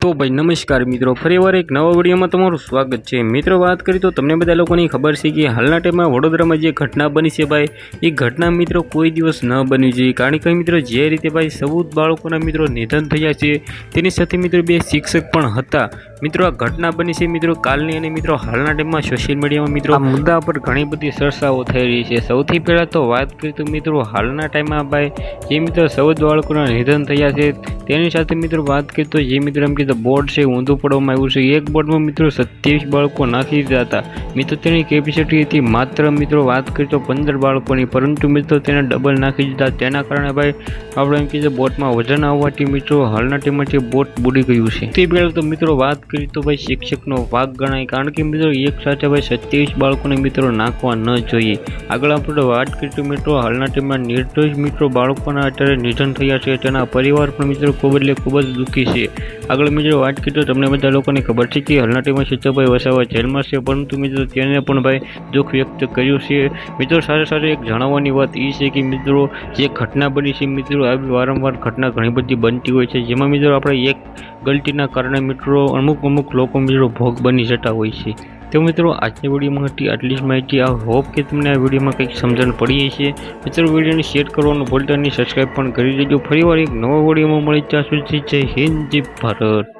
તો ભાઈ નમસ્કાર મિત્રો, ફરીવાર એક નવા વિડીયોમાં તમારું સ્વાગત છે। મિત્રો વાત કરીએ તો તમને બધા લોકોની ખબર છે કે હાલના ટાઈમમાં વડોદરામાં જે ઘટના બની છે ભાઈ, એ ઘટના મિત્રો કોઈ દિવસ ન બનવી જોઈએ। કારણ કે મિત્રો જે રીતે ભાઈ 14 બાળકોના મિત્રો નિધન થયા છે, તેની સાથે મિત્રો 2 શિક્ષક પણ હતા। મિત્રો આ ઘટના બની છે મિત્રો કાલની, અને મિત્રો હાલના ટાઈમમાં સોશિયલ મીડિયામાં મિત્રો આ મુદ્દા પર ઘણી બધી ચર્ચાઓ થઈ રહી છે। સૌથી પહેલાં તો વાત કરીએ તો મિત્રો હાલના ટાઈમમાં ભાઈ જે મિત્રો 14 બાળકોના નિધન થયા છે, તેની સાથે મિત્રો વાત કરીએ તો જે મિત્રો એમ કે બોર્ડ છે ઊંધું પડવામાં આવ્યું છે। એક બોર્ડમાં મિત્રો 27 બાળકો નાખી દીધા હતા। મિત્રો તેની કેપેસિટી હતી માત્ર મિત્રો વાત કરીએ તો 15 બાળકોની, પરંતુ મિત્રો તેને ડબલ નાખી દીધા। તેના કારણે ભાઈ આપણે એમ કહીએ બોટમાં વજન આવવાથી મિત્રો હાલના ટાઈમમાં બોટ બુડી ગયું છે। તે પહેલાં તો મિત્રો વાત કરીએ તો ભાઈ શિક્ષકનો વાંક ગણાય, કારણ કે મિત્રો એક સાથે ભાઈ 27 બાળકોને મિત્રો નાખવા ન જોઈએ। આગળ આપણે વાત કરીએ તો મિત્રો હાલના ટાઈમમાં નિર્દોષ મિત્રો બાળકોના અત્યારે નિધન થયા છે, તેના પરિવાર પણ મિત્રો ખૂબ જ દુઃખી છે। આગળ મિત્રો વાત કરીએ તો તમને બધા લોકોને ખબર છે કે હાલના ટાઈમમાં સીતાભાઈ વસાવા જેલમાં છે, પરંતુ મિત્રો તેને પણ ભાઈ દુઃખ વ્યક્ત કર્યું છે। મિત્રો સાથે એક જણાવવાની વાત એ છે કે મિત્રો જે ઘટના બની છે મિત્રો આવી વારંવાર ઘટના ઘણી બધી બનતી હોય છે, જેમાં મિત્રો આપણે એક ગલતીના કારણે મિત્રો અમુક લોકો મિત્રો ભોગ બની જતા હોય છે। તો મિત્રો આજની વિડીયોમાં હતી આટલી જ માહિતી। આ હોપ કે તમને આ વિડીયોમાં કંઈક સમજણ પડી છે। મિત્રો વિડીયોને શેર કરવાનું ભૂલતા નહીં, સબસ્ક્રાઈબ પણ કરી દેજો। ફરીવાર એક નવા વિડીયોમાં મળી ત્યાં સુધી જય હિન્દ, જય ભારત।